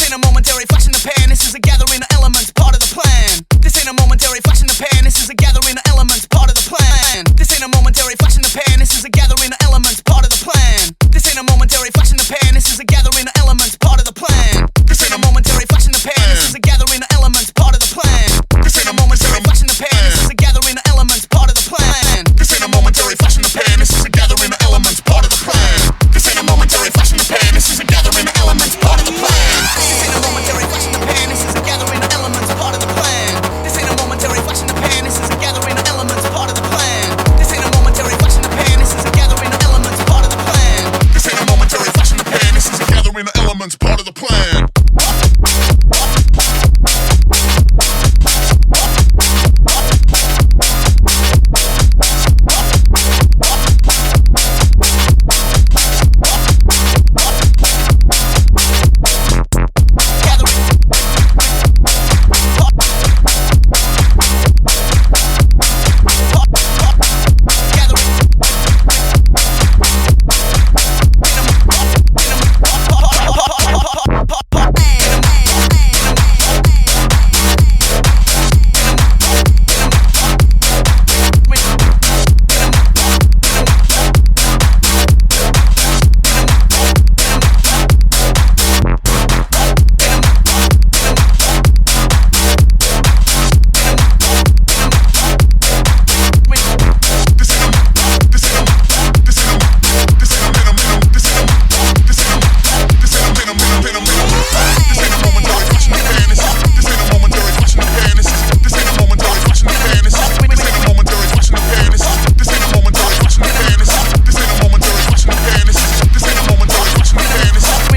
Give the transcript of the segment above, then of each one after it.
This ain't a momentary flash in the pan, this is a gathering of elements, part of the plan. This ain't a momentary flash in the pan, this is a gathering of elements, part of the plan. This ain't a momentary flash in the pan, this is a gathering of elements, part of the plan. This ain't a momentary flash in the pan, this is a gathering of elements, part of the plan. This ain't a momentary flash in the pan, this is a gathering of elements, part of the plan. This ain't a momentary flash in the pan, this is a gathering of elements, part of the plan. This ain't a momentary flash in the pan, this is a gathering of elements, part of the plan. This ain't a momentary flash in the pan, this is a gathering of elements, part of the plan. This ain't a momentary flash in the pan, this is a gathering of elements, part of the plan. This ain't a momentary flash in the pan, this is a gathering of elements, part of the plan. This ain't a momentary flash in the pan, this is a gathering of elements, part of the plan. This ain't a momentary flash in the pan, this is a gathering of elements, part of the plan.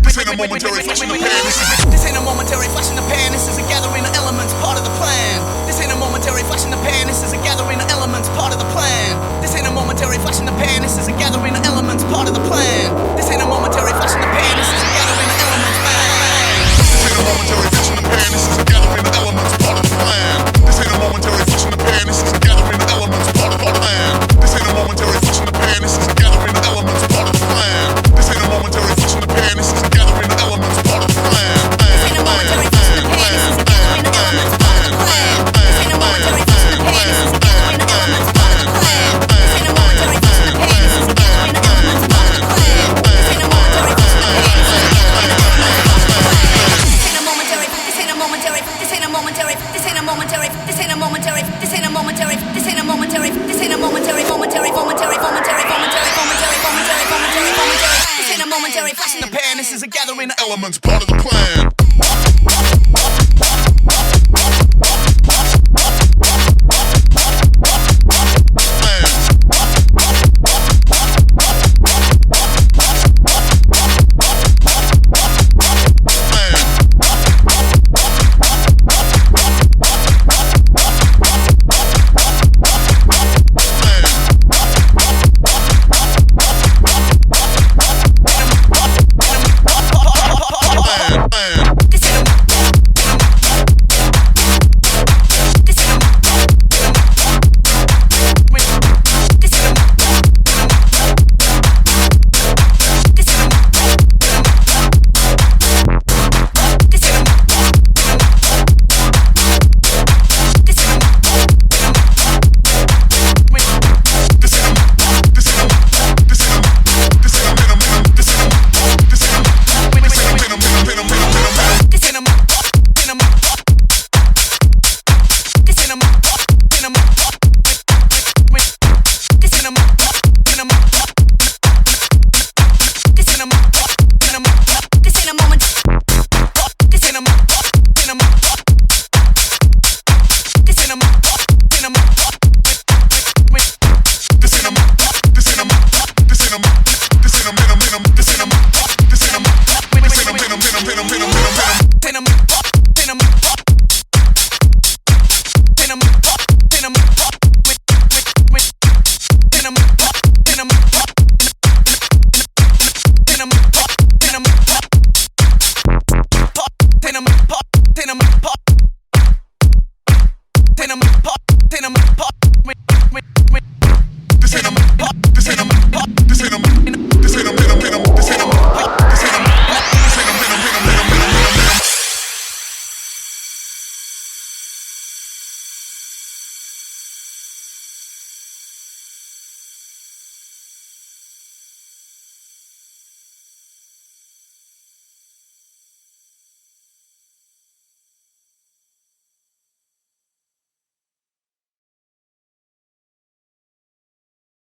This ain't a momentary flash in the pan, this is a gathering of elements, part of the plan. This ain't a momentary flash in the pan, this is a gathering of elements, part of the plan. This ain't a momentary flash in the pan, this is a gathering of elements, part of the plan. This ain't a momentary flash in the pan, this is a gathering of elements, this ain't a momentary flash in the pan, this is a gathering of elements, part of the plan. This ain't a momentary flash in the pan, this is a gathering of elements, part of the plan. This ain't a momentary flash in the pan, this is a gathering of elements, part of the plan. This ain't a momentary flash in the pan, this is a gathering of elements, part of the plan. This ain't a momentary flash in the pan, this is a gathering of elements, part of the plan. This ain't a momentary flash in the pan, this is a gathering of elements, part of the plan. This ain't a momentary flash in the pan, this is a gathering of elements, part of the plan. This ain't a momentary flash in the pan, this is a gathering of elements, part of the plan. This ain't a momentary, this ain't a momentary, this ain't a momentary, this ain't a momentary, this ain't a momentary, this ain't a momentary, this ain't a momentary, this ain't a momentary, momentary, momentary, momentary, momentary, momentary, momentary, momentary, momentary. This ain't a momentary flash in the pan, this is a gathering of elements, part of the plan.